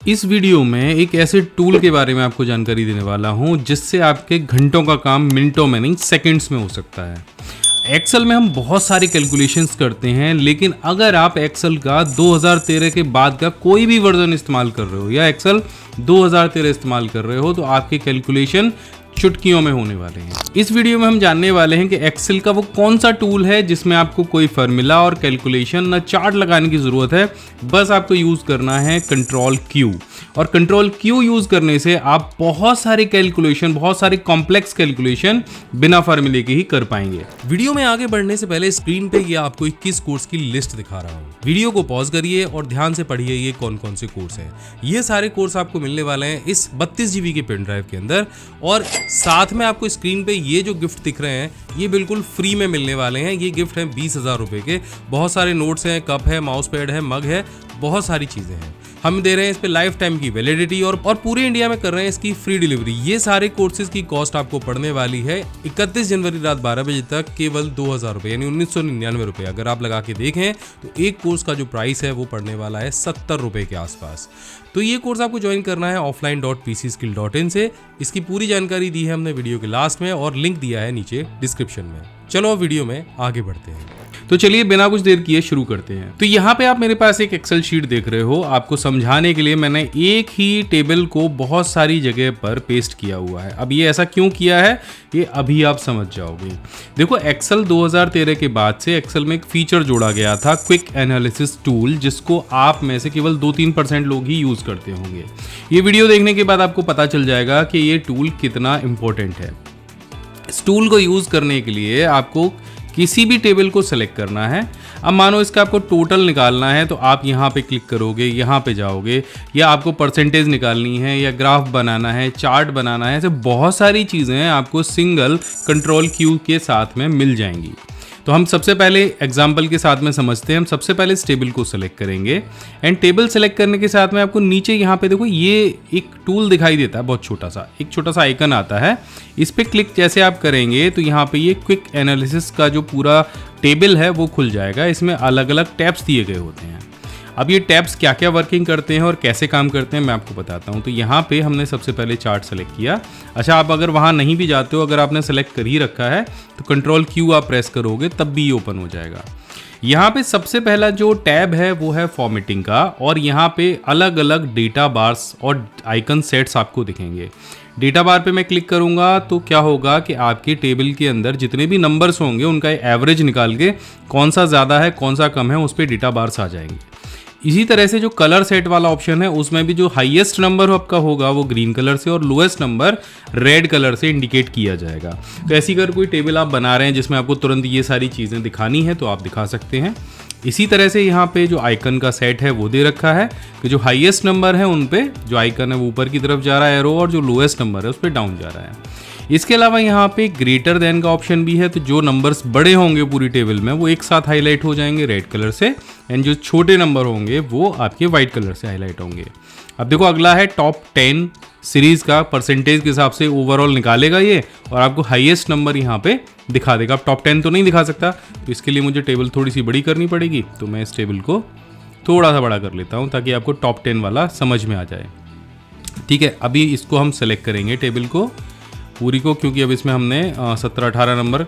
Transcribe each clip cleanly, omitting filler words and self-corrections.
इस वीडियो में एक ऐसे टूल के बारे में आपको जानकारी देने वाला हूं जिससे आपके घंटों का काम मिनटों में नहीं सेकंड्स में हो सकता है। एक्सेल में हम बहुत सारी कैलकुलेशंस करते हैं, लेकिन अगर आप एक्सेल का 2013 के बाद का कोई भी वर्जन इस्तेमाल कर रहे हो या एक्सेल 2013 इस्तेमाल कर रहे हो तो आपके कैलकुलेशन चुटकियों में होने वाले हैं। इस वीडियो में हम जानने वाले हैं कि एक्सेल का वो कौन सा टूल है जिसमें आपको कोई फार्मूला और कैलकुलेशन न चार्ट लगाने की जरूरत है, बस आपको यूज करना है कंट्रोल क्यू। और कंट्रोल क्यू यूज करने से आप बहुत सारे कैलकुलेशन, बहुत सारे कॉम्प्लेक्स कैलकुलेशन बिना फार्मूले के ही कर पाएंगे। वीडियो में आगे बढ़ने से पहले स्क्रीन पे ये आपको 21 कोर्स की लिस्ट दिखा रहा हूँ। वीडियो को पॉज करिए और ध्यान से पढ़िए ये कौन कौन से कोर्स हैं। ये सारे कोर्स आपको मिलने वाले हैं इस 32 GB के पेन ड्राइव के अंदर, और साथ में आपको स्क्रीन पे ये जो गिफ्ट दिख रहे हैं ये बिल्कुल फ्री में मिलने वाले हैं। ये गिफ्ट हैं 20,000 रुपए के। बहुत सारे नोट्स हैं, कप है, माउस पैड है, मग है, बहुत सारी चीजें हैं। हम दे रहे हैं इस पे लाइफ टाइम की वैलिडिटी और पूरे इंडिया में कर रहे हैं इसकी फ्री डिलीवरी। ये सारे कोर्सेज की कॉस्ट आपको पड़ने वाली है 31 जनवरी रात 12 बजे तक केवल 2,000 रुपये यानी 1999 रुपये। अगर आप लगा के देखें तो एक कोर्स का जो प्राइस है वो पड़ने वाला है 70 रुपये के आसपास। तो ये कोर्स आपको ज्वाइन करना है offline.pcskill.in से। इसकी पूरी जानकारी दी है हमने वीडियो के लास्ट में और लिंक दिया है नीचे डिस्क्रिप्शन में। चलो वीडियो में आगे बढ़ते हैं। तो चलिए बिना कुछ देर किए शुरू करते हैं। तो यहाँ पे आप मेरे पास एक एक्सेल शीट देख रहे हो। आपको समझाने के लिए मैंने एक ही टेबल को बहुत सारी जगह पर पेस्ट किया हुआ है। अब ये ऐसा क्यों किया है ये अभी आप समझ जाओगे। देखो, एक्सेल 2013 के बाद से एक्सेल में एक फीचर जोड़ा गया था, क्विक एनालिसिस टूल, जिसको आप में से केवल 2-3% लोग ही यूज करते होंगे। ये वीडियो देखने के बाद आपको पता चल जाएगा कि ये टूल कितना इंपॉर्टेंट है। इस टूल को यूज करने के लिए आपको किसी भी टेबल को सेलेक्ट करना है। अब मानो इसका आपको टोटल निकालना है तो आप यहाँ पे क्लिक करोगे, यहाँ पे जाओगे, या आपको परसेंटेज निकालनी है, या ग्राफ बनाना है, चार्ट बनाना है, ऐसे बहुत सारी चीज़ें आपको सिंगल कंट्रोल क्यू के साथ में मिल जाएंगी। तो हम सबसे पहले एग्जाम्पल के साथ में समझते हैं। हम सबसे पहले इस टेबल को सेलेक्ट करेंगे एंड टेबल सेलेक्ट करने के साथ में आपको नीचे यहाँ पे देखो ये एक टूल दिखाई देता है, बहुत छोटा सा, एक छोटा सा आइकन आता है। इस पे क्लिक जैसे आप करेंगे तो यहाँ पे ये क्विक एनालिसिस का जो पूरा टेबल है वो खुल जाएगा। इसमें अलग अलग टैब्स दिए गए होते हैं। अब ये टैब्स क्या क्या वर्किंग करते हैं और कैसे काम करते हैं मैं आपको बताता हूँ। तो यहाँ पे हमने सबसे पहले चार्ट सेलेक्ट किया। अच्छा, आप अगर वहाँ नहीं भी जाते हो, अगर आपने सेलेक्ट कर ही रखा है तो कंट्रोल क्यू आप प्रेस करोगे तब भी ये ओपन हो जाएगा। यहाँ पे सबसे पहला जो टैब है वो है फॉर्मेटिंग का, और यहाँ पे अलग अलग डेटा बार्स और आइकन सेट्स आपको दिखेंगे। डेटा बार पे मैं क्लिक करूंगा तो क्या होगा कि आपके टेबल के अंदर जितने भी नंबर्स होंगे उनका एवरेज निकाल के कौन सा ज़्यादा है कौन सा कम है उस पर डेटा बार्स आ जाएंगे। इसी तरह से जो कलर सेट वाला ऑप्शन है उसमें भी जो हाईएस्ट नंबर आपका होगा वो ग्रीन कलर से और लोएस्ट नंबर रेड कलर से इंडिकेट किया जाएगा। तो ऐसी अगर कोई टेबल आप बना रहे हैं जिसमें आपको तुरंत ये सारी चीज़ें दिखानी है तो आप दिखा सकते हैं। इसी तरह से यहाँ पे जो आइकन का सेट है वो दे रखा है कि जो हाईएस्ट नंबर है उन पे जो आइकन है वो ऊपर की तरफ जा रहा है एरो, और जो लोएस्ट नंबर है उस पर डाउन जा रहा है। इसके अलावा यहाँ पे ग्रेटर देन का ऑप्शन भी है, तो जो नंबर्स बड़े होंगे पूरी टेबल में वो एक साथ हाईलाइट हो जाएंगे रेड कलर से, एंड जो छोटे नंबर होंगे वो आपके वाइट कलर से हाईलाइट होंगे। अब देखो अगला है टॉप 10 सीरीज का परसेंटेज के हिसाब से ओवरऑल निकालेगा ये, और आपको हाईएस्ट नंबर यहाँ पे दिखा देगा। अब टॉप 10 तो नहीं दिखा सकता, तो इसके लिए मुझे टेबल थोड़ी सी बड़ी करनी पड़ेगी। तो मैं इस टेबल को थोड़ा सा बड़ा कर लेता हूँ ताकि आपको टॉप 10 वाला समझ में आ जाए। ठीक है, अभी इसको हम सेलेक्ट करेंगे टेबल को पूरी को, क्योंकि अब इसमें हमने 17-18 नंबर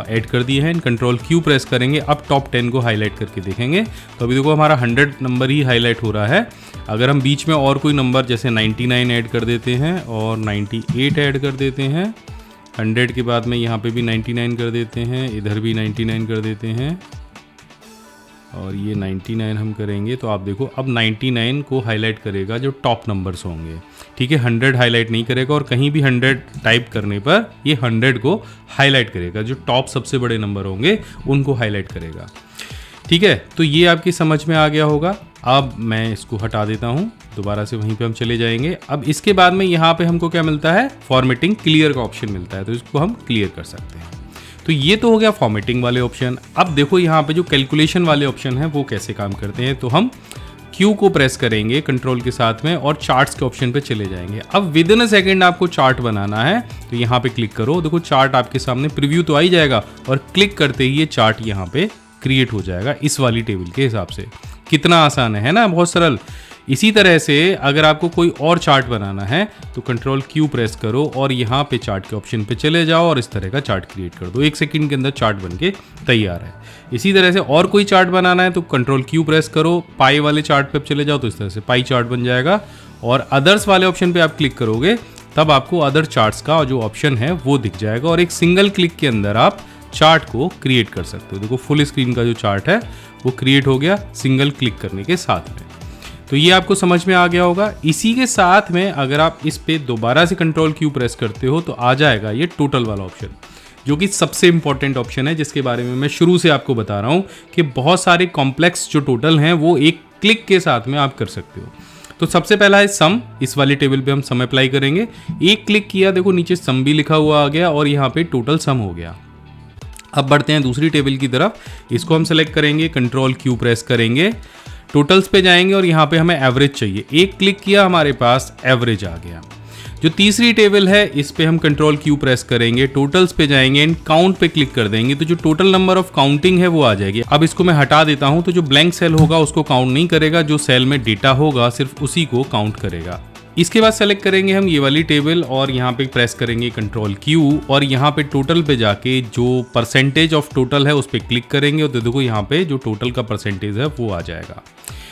ऐड कर दिए हैं। कंट्रोल क्यू प्रेस करेंगे, अब टॉप 10 को हाईलाइट करके देखेंगे तो अभी देखो हमारा 100 नंबर ही हाईलाइट हो रहा है। अगर हम बीच में और कोई नंबर जैसे 99 ऐड कर देते हैं और 98 ऐड कर देते हैं, 100 के बाद में यहाँ पे भी 99 कर देते हैं, इधर भी 99 कर देते हैं, और ये 99 हम करेंगे तो आप देखो अब 99 को हाईलाइट करेगा जो टॉप नंबर्स होंगे। ठीक है, 100 हाईलाइट नहीं करेगा, और कहीं भी 100 टाइप करने पर ये 100 को हाईलाइट करेगा। जो टॉप सबसे बड़े नंबर होंगे उनको हाईलाइट करेगा। ठीक है, तो ये आपकी समझ में आ गया होगा। अब मैं इसको हटा देता हूँ, दोबारा से वहीं पे हम चले जाएंगे। अब इसके बाद में यहाँ पे हमको क्या मिलता है, फॉर्मेटिंग क्लियर का ऑप्शन मिलता है, तो इसको हम क्लियर कर सकते हैं। तो ये तो हो गया फॉर्मेटिंग वाले ऑप्शन। अब देखो यहाँ पे जो कैलकुलेशन वाले ऑप्शन है वो कैसे काम करते हैं। तो हम क्यू को प्रेस करेंगे कंट्रोल के साथ में और चार्ट्स के ऑप्शन पे चले जाएंगे। अब विद इन अ सेकेंड आपको चार्ट बनाना है तो यहाँ पे क्लिक करो, देखो चार्ट आपके सामने प्रीव्यू तो आ ही जाएगा, और क्लिक करते ही ये चार्ट यहाँ पे क्रिएट हो जाएगा इस वाली टेबल के हिसाब से। कितना आसान है ना, बहुत सरल। इसी तरह से अगर आपको कोई और चार्ट बनाना है तो कंट्रोल क्यू प्रेस करो और यहाँ पे चार्ट के ऑप्शन पे चले जाओ और इस तरह का चार्ट क्रिएट कर दो। 1 सेकंड के अंदर चार्ट बन के तैयार है। इसी तरह से और कोई चार्ट बनाना है तो कंट्रोल क्यू प्रेस करो, पाई वाले चार्ट पे चले जाओ तो इस तरह से पाई चार्ट बन जाएगा। और अदर्स वाले ऑप्शन पे आप क्लिक करोगे तब आपको अदर चार्ट्स का जो ऑप्शन है वो दिख जाएगा और एक सिंगल क्लिक के अंदर आप चार्ट को क्रिएट कर सकते हो। देखो फुल स्क्रीन का जो चार्ट है वो क्रिएट हो गया सिंगल क्लिक करने के साथ में। तो ये आपको समझ में आ गया होगा। इसी के साथ में अगर आप इस पे दोबारा से कंट्रोल क्यू प्रेस करते हो तो आ जाएगा ये टोटल वाला ऑप्शन, जो कि सबसे इंपॉर्टेंट ऑप्शन है, जिसके बारे में मैं शुरू से आपको बता रहा हूँ कि बहुत सारे कॉम्प्लेक्स जो टोटल हैं वो एक क्लिक के साथ में आप कर सकते हो। तो सबसे पहला है सम। इस वाले टेबल पे हम सम अप्लाई करेंगे। एक क्लिक किया, देखो नीचे सम भी लिखा हुआ आ गया और यहाँ पे टोटल सम हो गया। अब बढ़ते हैं दूसरी टेबल की तरफ। इसको हम सेलेक्ट करेंगे, कंट्रोल क्यू प्रेस करेंगे, टोटल्स पे जाएंगे और यहाँ पे हमें एवरेज चाहिए। एक क्लिक किया, हमारे पास एवरेज आ गया। जो तीसरी टेबल है इस पे हम कंट्रोल क्यू प्रेस करेंगे, टोटल्स पे जाएंगे एंड काउंट पे क्लिक कर देंगे तो जो टोटल नंबर ऑफ काउंटिंग है वो आ जाएगी। अब इसको मैं हटा देता हूं तो जो ब्लैंक सेल होगा उसको काउंट नहीं करेगा, जो सेल में डेटा होगा सिर्फ उसी को काउंट करेगा। इसके बाद सेलेक्ट करेंगे हम ये वाली टेबल और यहाँ पे प्रेस करेंगे कंट्रोल क्यू और यहाँ पे टोटल पे जाके जो परसेंटेज ऑफ टोटल है उस पर क्लिक करेंगे और देखो यहाँ पे जो टोटल का परसेंटेज है वो आ जाएगा।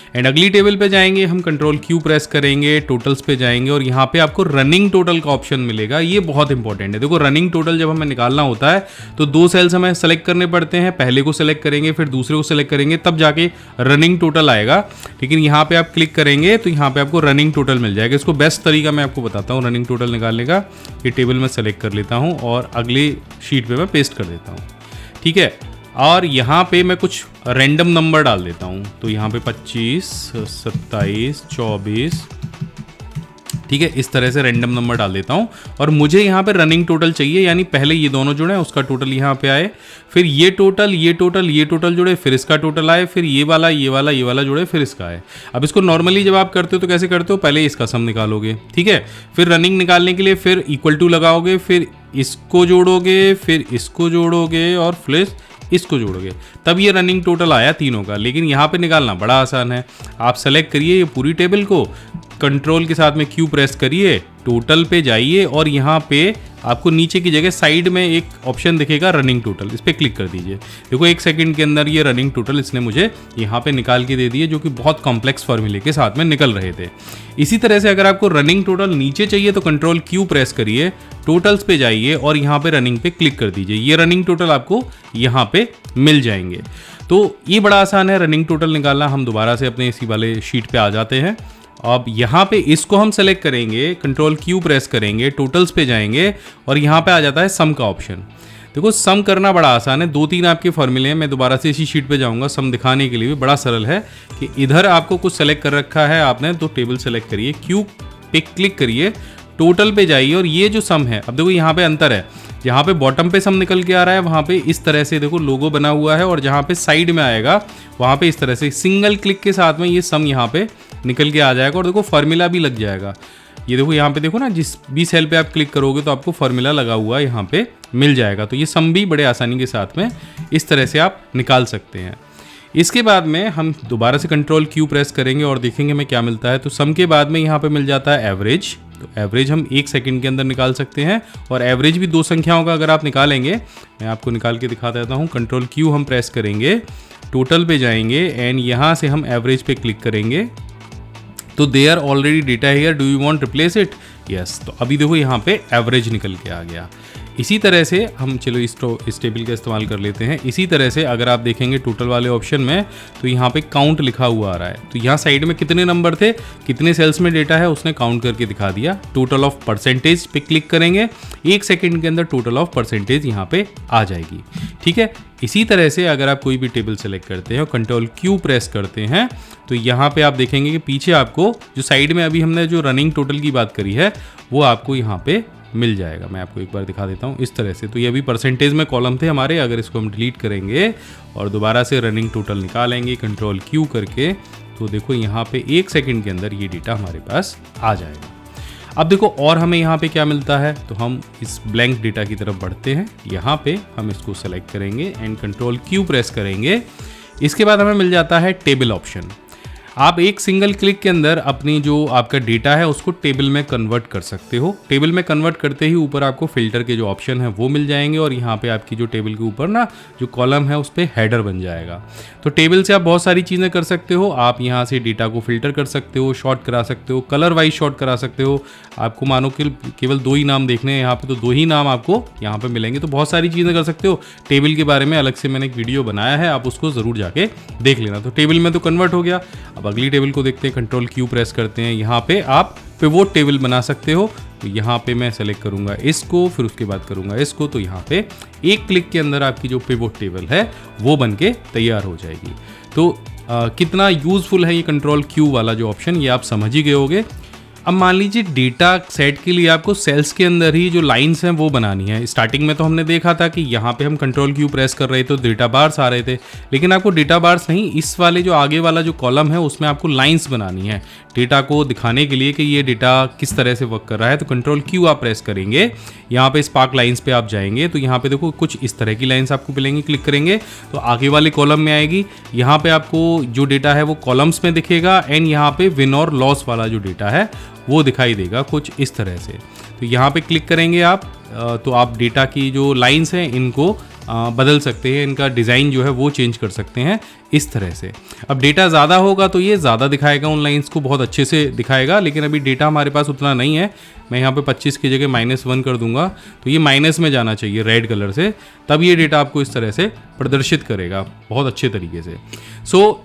एंड अगली टेबल पे जाएंगे, हम कंट्रोल क्यू प्रेस करेंगे, टोटल्स पे जाएंगे और यहाँ पे आपको रनिंग टोटल का ऑप्शन मिलेगा। ये बहुत इंपॉर्टेंट है। देखो रनिंग टोटल जब हमें निकालना होता है तो 2 सेल्स हमें सेलेक्ट करने पड़ते हैं। पहले को सेलेक्ट करेंगे, फिर दूसरे को सेलेक्ट करेंगे, तब जाके रनिंग टोटल आएगा। लेकिन यहाँ पे आप क्लिक करेंगे तो यहाँ पे आपको रनिंग टोटल मिल जाएगा। इसको बेस्ट तरीका मैं आपको बताता हूँ रनिंग टोटल निकालने का। ये टेबल मैं सेलेक्ट कर लेता हूँ और अगले शीट पे मैं पेस्ट कर देता हूँ। ठीक है, और यहाँ पे मैं कुछ रैंडम नंबर डाल देता हूँ। तो यहाँ पे 25, 27, 24, ठीक है, इस तरह से रैंडम नंबर डाल देता हूँ। और मुझे यहाँ पे रनिंग टोटल चाहिए, यानी पहले ये दोनों जुड़े उसका टोटल यहाँ पे आए, फिर ये टोटल ये टोटल ये टोटल जुड़े, फिर इसका टोटल आए, फिर ये वाला ये वाला ये वाला जुड़े, फिर इसका आए। अब इसको नॉर्मली जब आप करते हो तो कैसे करते हो, पहले इसका सम निकालोगे, ठीक है, फिर रनिंग निकालने के लिए फिर इक्वल टू लगाओगे, फिर इसको जोड़ोगे, फिर इसको जोड़ोगे और फिर इसको जोड़ोगे, तब ये रनिंग टोटल आया तीनों का। लेकिन यहाँ पे निकालना बड़ा आसान है। आप सेलेक्ट करिए ये पूरी टेबल को, कंट्रोल के साथ में क्यू प्रेस करिए, टोटल पे जाइए और यहाँ पे आपको नीचे की जगह साइड में एक ऑप्शन दिखेगा रनिंग टोटल, इस पर क्लिक कर दीजिए। देखो 1 सेकंड के अंदर ये रनिंग टोटल इसने मुझे यहाँ पे निकाल के दे दिए, जो कि बहुत कॉम्प्लेक्स फॉर्मूले के साथ में निकल रहे थे। इसी तरह से अगर आपको रनिंग टोटल नीचे चाहिए तो कंट्रोल क्यू प्रेस करिए, टोटल्स पे जाइए और यहाँ पे रनिंग पे क्लिक कर दीजिए। ये रनिंग टोटल आपको यहाँ पे मिल जाएंगे। तो ये बड़ा आसान है रनिंग टोटल निकालना। हम दोबारा से अपने इसी वाले शीट पे आ जाते हैं। अब यहाँ पे इसको हम सेलेक्ट करेंगे, कंट्रोल क्यू प्रेस करेंगे, टोटल्स पे जाएंगे और यहाँ पे आ जाता है सम का ऑप्शन। देखो सम करना बड़ा आसान है, 2-3 आपके फॉर्मूले हैं। मैं दोबारा से इसी शीट पे जाऊँगा, सम दिखाने के लिए भी बड़ा सरल है कि इधर आपको कुछ सेलेक्ट कर रखा है आपने, तो टेबल सेलेक्ट करिए, क्यू पे क्लिक करिए, टोटल पे जाइए और ये जो सम है, अब देखो यहाँ पे अंतर है, जहाँ पे बॉटम पे सम निकल के आ रहा है वहाँ पे इस तरह से देखो लोगो बना हुआ है और जहाँ पे साइड में आएगा वहाँ पे इस तरह से सिंगल क्लिक के साथ में ये सम यहाँ पे निकल के आ जाएगा और देखो फार्मूला भी लग जाएगा। ये देखो यहाँ पे देखो ना, जिस भी सेल पे आप क्लिक करोगे तो आपको फार्मूला लगा हुआ यहाँ पे मिल जाएगा। तो ये सम भी बड़े आसानी के साथ में इस तरह से आप निकाल सकते हैं। इसके बाद में हम दोबारा से कंट्रोल क्यू प्रेस करेंगे और देखेंगे हमें क्या मिलता है। तो सम के बाद में यहाँ पे मिल जाता है एवरेज। तो एवरेज हम 1 सेकंड के अंदर निकाल सकते हैं और एवरेज भी 2 संख्याओं का अगर आप निकालेंगे, मैं आपको निकाल के दिखा देता हूँ। कंट्रोल क्यू हम प्रेस करेंगे, टोटल पे जाएंगे एंड यहाँ से हम एवरेज पे क्लिक करेंगे। तो they are already data here, do you want replace it, yes. तो अभी देखो यहाँ पे एवरेज निकल के आ गया। इसी तरह से हम चलो इस टेबल का इस्तेमाल कर लेते हैं। इसी तरह से अगर आप देखेंगे टोटल वाले ऑप्शन में तो यहाँ पे काउंट लिखा हुआ आ रहा है। तो यहाँ साइड में कितने नंबर थे, कितने सेल्स में डेटा है, उसने काउंट करके दिखा दिया। टोटल ऑफ परसेंटेज पे क्लिक करेंगे, 1 सेकंड के अंदर टोटल ऑफ परसेंटेज यहाँ पे आ जाएगी। ठीक है, इसी तरह से अगर आप कोई भी टेबल सेलेक्ट करते हैं और कंट्रोल क्यू प्रेस करते हैं तो यहाँ पे आप देखेंगे कि पीछे आपको जो साइड में अभी हमने जो रनिंग टोटल की बात करी है वो आपको यहाँ पे मिल जाएगा। मैं आपको एक बार दिखा देता हूँ इस तरह से। तो ये अभी परसेंटेज में कॉलम थे हमारे, अगर इसको हम डिलीट करेंगे और दोबारा से रनिंग टोटल निकालेंगे कंट्रोल क्यू करके, तो देखो यहाँ पे 1 सेकंड के अंदर ये डेटा हमारे पास आ जाएगा। अब देखो और हमें यहाँ पे क्या मिलता है, तो हम इस ब्लैंक डेटा की तरफ बढ़ते हैं। यहाँ पे हम इसको सेलेक्ट करेंगे एंड कंट्रोल क्यू प्रेस करेंगे। इसके बाद हमें मिल जाता है टेबल ऑप्शन। आप एक सिंगल क्लिक के अंदर अपनी जो आपका डेटा है उसको टेबल में कन्वर्ट कर सकते हो। टेबल में कन्वर्ट करते ही ऊपर आपको फिल्टर के जो ऑप्शन है वो मिल जाएंगे और यहाँ पे आपकी जो टेबल के ऊपर ना जो कॉलम है उस पर हेडर बन जाएगा। तो टेबल से आप बहुत सारी चीज़ें कर सकते हो। आप यहाँ से डेटा को फिल्टर कर सकते हो, शॉर्ट करा सकते हो, कलर वाइज शॉर्ट करा सकते हो। आपको मानो कि केवल 2 ही नाम देखने हैं यहाँ पे, तो 2 ही नाम आपको यहाँ पे मिलेंगे। तो बहुत सारी चीज़ें कर सकते हो। टेबल के बारे में अलग से मैंने एक वीडियो बनाया है, आप उसको ज़रूर जाके देख लेना। तो टेबल में तो कन्वर्ट हो गया। अब अगली टेबल को देखते हैं। कंट्रोल Q प्रेस करते हैं। यहाँ पे आप पिवोट टेबल बना सकते हो। तो यहाँ पे मैं सेलेक्ट करूँगा इसको, फिर उसके बाद करूँगा इसको। तो यहाँ पे एक क्लिक के अंदर आपकी जो पिवोट टेबल है वो बन के तैयार हो जाएगी। तो कितना यूज़फुल है ये कंट्रोल Q वाला जो ऑप्शन, ये आप समझ ही गए होगे। अब मान लीजिए डेटा सेट के लिए आपको सेल्स के अंदर ही जो लाइंस हैं वो बनानी है। स्टार्टिंग में तो हमने देखा था कि यहाँ पे हम कंट्रोल Q प्रेस कर रहे थे तो डेटा बार्स आ रहे थे, लेकिन आपको डेटा बार्स नहीं, इस वाले जो आगे वाला जो कॉलम है उसमें आपको लाइंस बनानी है डेटा को दिखाने के लिए कि ये डेटा किस तरह से वर्क कर रहा है। तो कंट्रोल Q आप प्रेस करेंगे, यहाँ पे स्पार्क लाइंस पे आप जाएंगे तो यहाँ पे देखो कुछ इस तरह की लाइंस आपको मिलेंगी। क्लिक करेंगे तो आगे वाले कॉलम में आएगी। यहाँ पे आपको जो डेटा है वो कॉलम्स में दिखेगा एंड यहाँ पे विन और लॉस वाला जो डेटा है वो दिखाई देगा कुछ इस तरह से। तो यहाँ पे क्लिक करेंगे आप तो आप डेटा की जो लाइंस हैं इनको बदल सकते हैं, इनका डिज़ाइन जो है वो चेंज कर सकते हैं इस तरह से। अब डेटा ज़्यादा होगा तो ये ज़्यादा दिखाएगा, उन लाइंस को बहुत अच्छे से दिखाएगा, लेकिन अभी डेटा हमारे पास उतना नहीं है। मैं यहाँ पे 25 की जगह -1 कर दूंगा तो ये माइनस में जाना चाहिए रेड कलर से, तब ये डेटा आपको इस तरह से प्रदर्शित करेगा बहुत अच्छे तरीके से।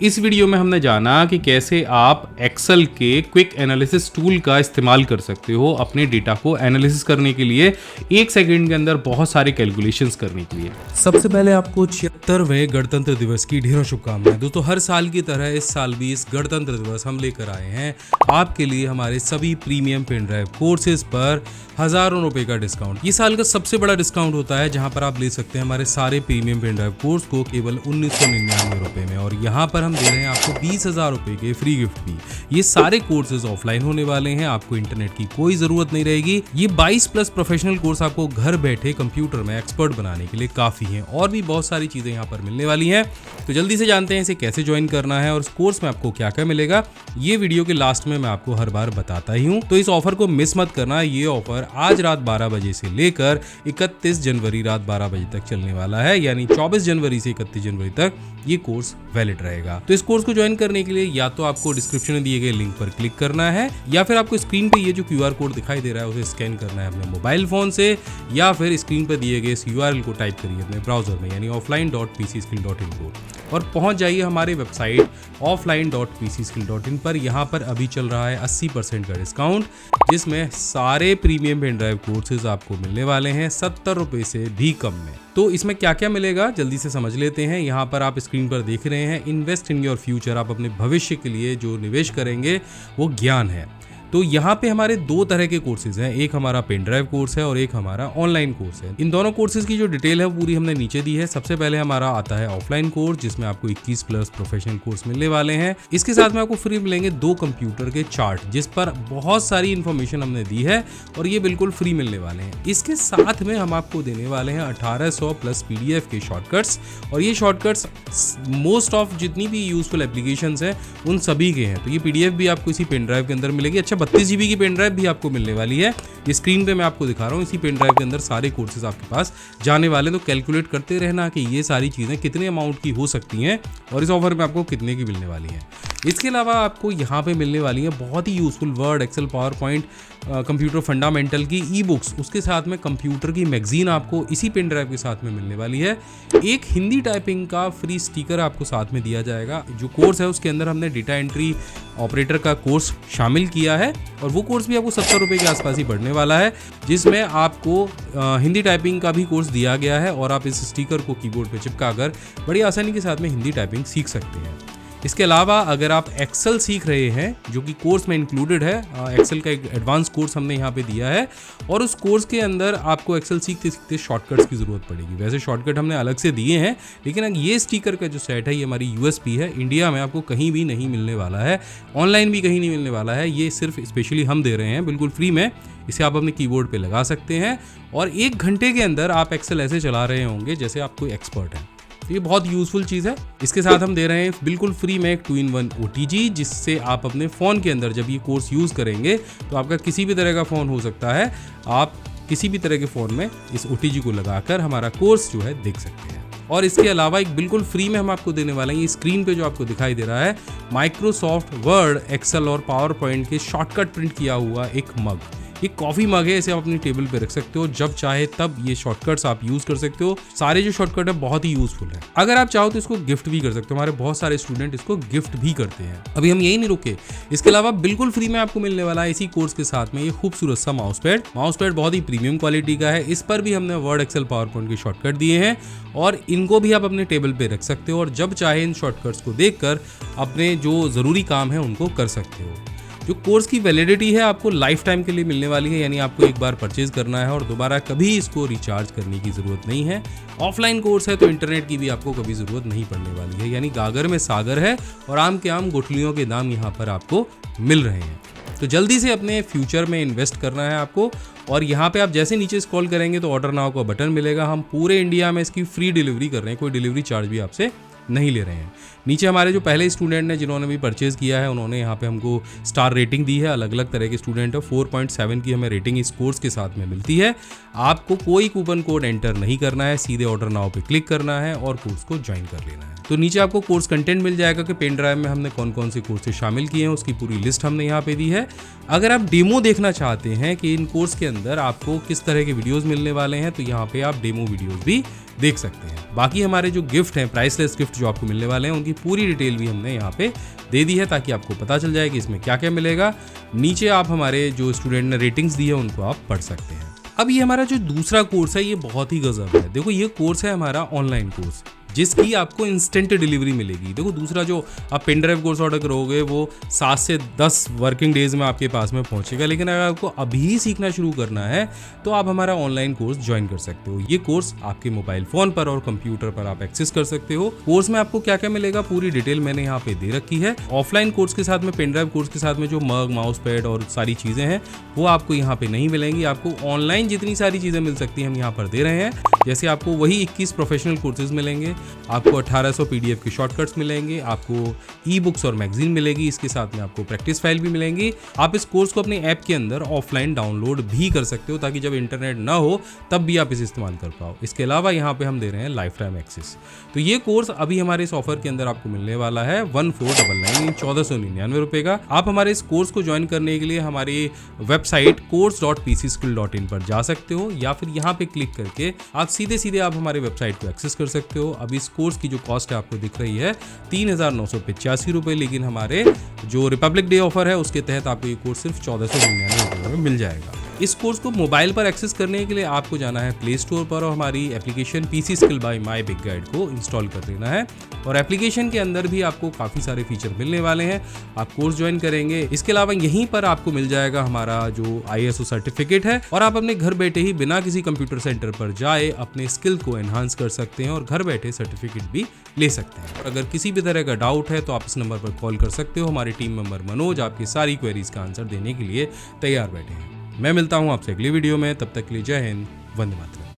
इस वीडियो में हमने जाना कि कैसे आप एक्सेल के क्विक एनालिसिस टूल का इस्तेमाल कर सकते हो अपने डेटा को एनालिसिस करने के लिए, 1 सेकेंड के अंदर बहुत सारे कैलकुलेशंस करने के लिए। सबसे पहले आपको 76वें गणतंत्र दिवस की ढेरों शुभकामनाएं। दोस्तों हर साल की तरह इस साल भी इस गणतंत्र दिवस हम लेकर आए हैं आपके लिए हमारे सभी प्रीमियम पेन ड्राइव कोर्सेज पर हजारों रुपए का डिस्काउंट। ये साल का सबसे बड़ा डिस्काउंट होता है जहां पर आप ले सकते हैं हमारे सारे प्रीमियम पेन ड्राइव कोर्स को केवल 1999 रुपए में, और यहाँ पर हम दे रहे हैं आपको 20,000 रुपए के फ्री गिफ्ट भी। ये सारे कोर्सेज ऑफलाइन होने वाले हैं, आपको इंटरनेट की कोई जरूरत नहीं रहेगी। ये 22+ प्रोफेशनल कोर्स आपको घर बैठे कंप्यूटर में एक्सपर्ट बनाने के लिए काफी हैं, और भी बहुत सारी चीजें यहाँ पर मिलने वाली हैं। तो जल्दी से जानते हैं इसे कैसे ज्वाइन करना है और इस कोर्स में आपको क्या क्या मिलेगा। ये वीडियो के लास्ट में मैं आपको हर बार बताता ही हूँ, तो इस ऑफर को मिस मत करना। ये ऑफर आज रात 12 बजे से लेकर 31 जनवरी रात 12 बजे तक चलने वाला है, यानी 24 जनवरी से 31 जनवरी तक ये कोर्स वैलिड रहेगा। तो इस कोर्स को ज्वाइन करने के लिए या तो आपको डिस्क्रिप्शन में दिए गए लिंक पर क्लिक करना है, या फिर आपको स्क्रीन पे ये जो QR कोड दिखाई दे रहा है उसे स्कैन करना है अपने मोबाइल फोन से, या फिर स्क्रीन पर दिए गए इस URL को टाइप करिए अपने ब्राउजर में, यानी offline.pcskill.in को, और पहुंच जाइए हमारे वेबसाइट offline.pcskill.in पर। यहाँ पर अभी चल रहा है 80% का डिस्काउंट, जिसमें सारे प्रीमियम पेन ड्राइव कोर्सेज आपको मिलने वाले हैं 70 रुपए से भी कम में। तो इसमें क्या क्या मिलेगा जल्दी से समझ लेते हैं। यहाँ पर आप स्क्रीन पर देख रहे हैं इन्वेस्ट इन योर फ्यूचर, आप अपने भविष्य के लिए जो निवेश करेंगे वो ज्ञान है। तो यहाँ पे हमारे 2 तरह के कोर्सेज हैं, एक हमारा पेन ड्राइव कोर्स है और एक हमारा ऑनलाइन कोर्स है। इन दोनों कोर्सेज की जो डिटेल है पूरी हमने नीचे दी है। सबसे पहले हमारा आता है ऑफलाइन कोर्स, जिसमें आपको 21+ प्रोफेशनल कोर्स मिलने वाले हैं। इसके साथ में आपको फ्री मिलेंगे 2 कंप्यूटर के चार्ट, जिस पर बहुत सारी इन्फॉर्मेशन हमने दी है और ये बिल्कुल फ्री मिलने वाले हैं। इसके साथ में हम आपको देने वाले हैं 1800+ PDF के शॉर्टकट्स, और ये शॉर्टकट्स मोस्ट ऑफ जितनी भी यूजफुल एप्लीकेशंस हैं उन सभी के हैं। तो ये PDF भी आपको इसी पेन ड्राइव के अंदर मिलेगी। अच्छा, 32 GB की पेन ड्राइव भी आपको मिलने वाली है। ये स्क्रीन पे मैं आपको दिखा रहा हूँ, इसी पेन ड्राइव के अंदर सारे कोर्सेज आपके पास जाने वाले। तो कैलकुलेट करते रहना कि ये सारी चीज़ें कितने अमाउंट की हो सकती हैं और इस ऑफर में आपको कितने की मिलने वाली हैं। इसके अलावा आपको यहाँ पे मिलने वाली है बहुत ही useful Word, Excel, PowerPoint, computer fundamental की ई-बुक्स। उसके साथ में कंप्यूटर की मैगजीन आपको इसी पेन ड्राइव के साथ में मिलने वाली है। एक हिंदी टाइपिंग का फ्री स्टिकर आपको साथ में दिया जाएगा। जो कोर्स है उसके अंदर हमने डेटा एंट्री ऑपरेटर का कोर्स शामिल किया है, और वो कोर्स भी आपको 70 रुपये के आसपास ही पड़ने वाला है, जिसमें आपको हिंदी टाइपिंग का भी कोर्स दिया गया है, और आप इस स्टिकर को कीबोर्ड पे चिपका कर बड़ी आसानी के साथ में हिंदी टाइपिंग सीख सकते हैं। इसके अलावा अगर आप एक्सेल सीख रहे हैं, जो कि कोर्स में इंक्लूडेड है, एक्सेल का एक एडवांस कोर्स हमने यहाँ पे दिया है, और उस कोर्स के अंदर आपको एक्सेल सीखते सीखते शॉर्टकट्स की ज़रूरत पड़ेगी। वैसे शॉर्टकट हमने अलग से दिए हैं, लेकिन ये स्टिकर का जो सेट है ये हमारी USP है। इंडिया में आपको कहीं भी नहीं मिलने वाला है, ऑनलाइन भी कहीं नहीं मिलने वाला है। ये सिर्फ स्पेशली हम दे रहे हैं बिल्कुल फ्री में। इसे आप अपने कीबोर्ड पे लगा सकते हैं, और 1 घंटे के अंदर आप एक्सेल ऐसे चला रहे होंगे जैसे आप कोई एक्सपर्ट हैं। तो ये बहुत यूजफुल चीज़ है। इसके साथ हम दे रहे हैं बिल्कुल फ्री में एक 2-in-1 OTG, जिससे आप अपने फ़ोन के अंदर जब ये कोर्स यूज़ करेंगे तो आपका किसी भी तरह का फ़ोन हो सकता है, आप किसी भी तरह के फ़ोन में इस OTG को लगाकर हमारा कोर्स जो है देख सकते हैं। और इसके अलावा एक बिल्कुल फ्री में हम आपको देने वाले हैं, ये स्क्रीन पे जो आपको दिखाई दे रहा है, माइक्रोसॉफ्ट वर्ड, एक्सेल और पावर पॉइंट के शॉर्टकट प्रिंट किया हुआ एक मग। ये कॉफ़ी मग है, इसे आप अपनी टेबल पे रख सकते हो, जब चाहे तब ये शॉर्टकट्स आप यूज़ कर सकते हो। सारे जो शॉर्टकट है बहुत ही यूज़फुल है। अगर आप चाहो तो इसको गिफ्ट भी कर सकते हो, हमारे बहुत सारे स्टूडेंट इसको गिफ्ट भी करते हैं। अभी हम यही नहीं रुके, इसके अलावा बिल्कुल फ्री में आपको मिलने वाला है इसी कोर्स के साथ में ये खूबसूरत सा माउस पैड बहुत ही प्रीमियम क्वालिटी का है। इस पर भी हमने वर्ड, एक्सेल, पावर पॉइंट के शॉर्टकट दिए हैं और इनको भी आप अपने टेबल पे रख सकते हो और जब चाहे इन शॉर्टकट्स को देखकर अपने जो ज़रूरी काम है उनको कर सकते हो। जो कोर्स की वैलिडिटी है आपको लाइफ टाइम के लिए मिलने वाली है, यानी आपको एक बार परचेज करना है और दोबारा कभी इसको रिचार्ज करने की ज़रूरत नहीं है। ऑफलाइन कोर्स है तो इंटरनेट की भी आपको कभी ज़रूरत नहीं पड़ने वाली है, यानी गागर में सागर है और आम के आम गुठलियों के दाम यहाँ पर आपको मिल रहे हैं। तो जल्दी से अपने फ्यूचर में इन्वेस्ट करना है आपको। और यहाँ पे आप जैसे नीचे स्क्रॉल करेंगे तो ऑर्डर नाउ का बटन मिलेगा। हम पूरे इंडिया में इसकी फ्री डिलीवरी कर रहे हैं, कोई डिलीवरी चार्ज भी आपसे नहीं ले रहे हैं। नीचे हमारे जो पहले स्टूडेंट ने जिन्होंने भी परचेज़ किया है उन्होंने यहाँ पे हमको स्टार रेटिंग दी है। अलग अलग तरह के स्टूडेंट है, 4.7 की हमें रेटिंग इस कोर्स के साथ में मिलती है। आपको कोई कूपन कोड एंटर नहीं करना है, सीधे ऑर्डर नाउ पे क्लिक करना है और कोर्स को ज्वाइन कर लेना है। तो नीचे आपको कोर्स कंटेंट मिल जाएगा कि पेन ड्राइव में हमने कौन कौन से कोर्सेज शामिल किए हैं, उसकी पूरी लिस्ट हमने यहाँ पे दी है। अगर आप डेमो देखना चाहते हैं कि इन कोर्स के अंदर आपको किस तरह के वीडियोस मिलने वाले हैं तो यहाँ पे आप डेमो वीडियोस भी देख सकते हैं। बाकी हमारे जो गिफ्ट हैं, प्राइसलेस गिफ्ट जो आपको मिलने वाले हैं, उनकी पूरी डिटेल भी हमने यहाँ पे दे दी है ताकि आपको पता चल जाए कि इसमें क्या क्या मिलेगा। नीचे आप हमारे जो स्टूडेंट ने रेटिंग्स दी है उनको आप पढ़ सकते हैं। अब ये हमारा जो दूसरा कोर्स है ये बहुत ही गजब है। देखो ये कोर्स है हमारा ऑनलाइन कोर्स जिसकी आपको इंस्टेंट डिलीवरी मिलेगी। देखो दूसरा जो आप पेन ड्राइव कोर्स ऑर्डर करोगे वो 7 से 10 वर्किंग डेज में आपके पास में पहुंचेगा, लेकिन अगर आपको अभी सीखना शुरू करना है तो आप हमारा ऑनलाइन कोर्स ज्वाइन कर सकते हो। ये कोर्स आपके मोबाइल फोन पर और कंप्यूटर पर आप एक्सेस कर सकते हो। कोर्स में आपको क्या क्या मिलेगा पूरी डिटेल मैंने यहाँ पे दे रखी है। ऑफलाइन कोर्स के साथ में, पेन ड्राइव कोर्स के साथ में जो मग, माउस पैड और सारी चीजें हैं वो आपको यहाँ पे नहीं मिलेंगी। आपको ऑनलाइन जितनी सारी चीजें मिल सकती हैं हम यहाँ पर दे रहे हैं। जैसे आपको वही 21 प्रोफेशनल कोर्सेज मिलेंगे, आपको 1800 PDF के शॉर्टकट्स मिलेंगे, आपको ई बुक्स और मैगजीन मिलेगी, इसके साथ में आपको प्रैक्टिस फाइल भी मिलेंगी। आप इस कोर्स को अपने ऐप के अंदर ऑफलाइन डाउनलोड भी कर सकते हो ताकि जब इंटरनेट ना हो तब भी आप इसे इस्तेमाल कर पाओ। इसके अलावा यहाँ पे हम दे रहे हैं लाइफ टाइम एक्सेस। तो ये कोर्स अभी हमारे इस ऑफर के अंदर आपको मिलने वाला है 1499 1499 रुपए का। आप हमारे इस कोर्स को ज्वाइन करने के लिए हमारी वेबसाइट course.pcskill.in पर जा सकते हो या फिर यहाँ पे क्लिक करके आप सीधे आप हमारे वेबसाइट को एक्सेस कर सकते हो। अब इस कोर्स की जो कॉस्ट है आपको दिख रही है 3985 रुपए, लेकिन हमारे जो रिपब्लिक डे ऑफर है उसके तहत आपको ये कोर्स सिर्फ 1499 रुपए में मिल जाएगा। इस कोर्स को मोबाइल पर एक्सेस करने के लिए आपको जाना है प्ले स्टोर पर और हमारी application PC skill by my big guide को इंस्टॉल कर लेना है। और एप्लीकेशन के अंदर भी आपको काफ़ी सारे फीचर मिलने वाले हैं। आप कोर्स ज्वाइन करेंगे, इसके अलावा यहीं पर आपको मिल जाएगा हमारा जो ISO सर्टिफिकेट है और आप अपने घर बैठे ही बिना किसी कंप्यूटर सेंटर पर जाए अपने स्किल को एनहांस कर सकते हैं और घर बैठे सर्टिफिकेट भी ले सकते हैं। और अगर किसी भी तरह का डाउट है तो आप इस नंबर पर कॉल कर सकते हो। हमारी टीम मेंबर मनोज आपकी सारी क्वेरीज का आंसर देने के लिए तैयार बैठे हैं। मैं मिलता हूं आपसे अगली वीडियो में, तब तक के लिए जय हिंद, वंदे मातरम।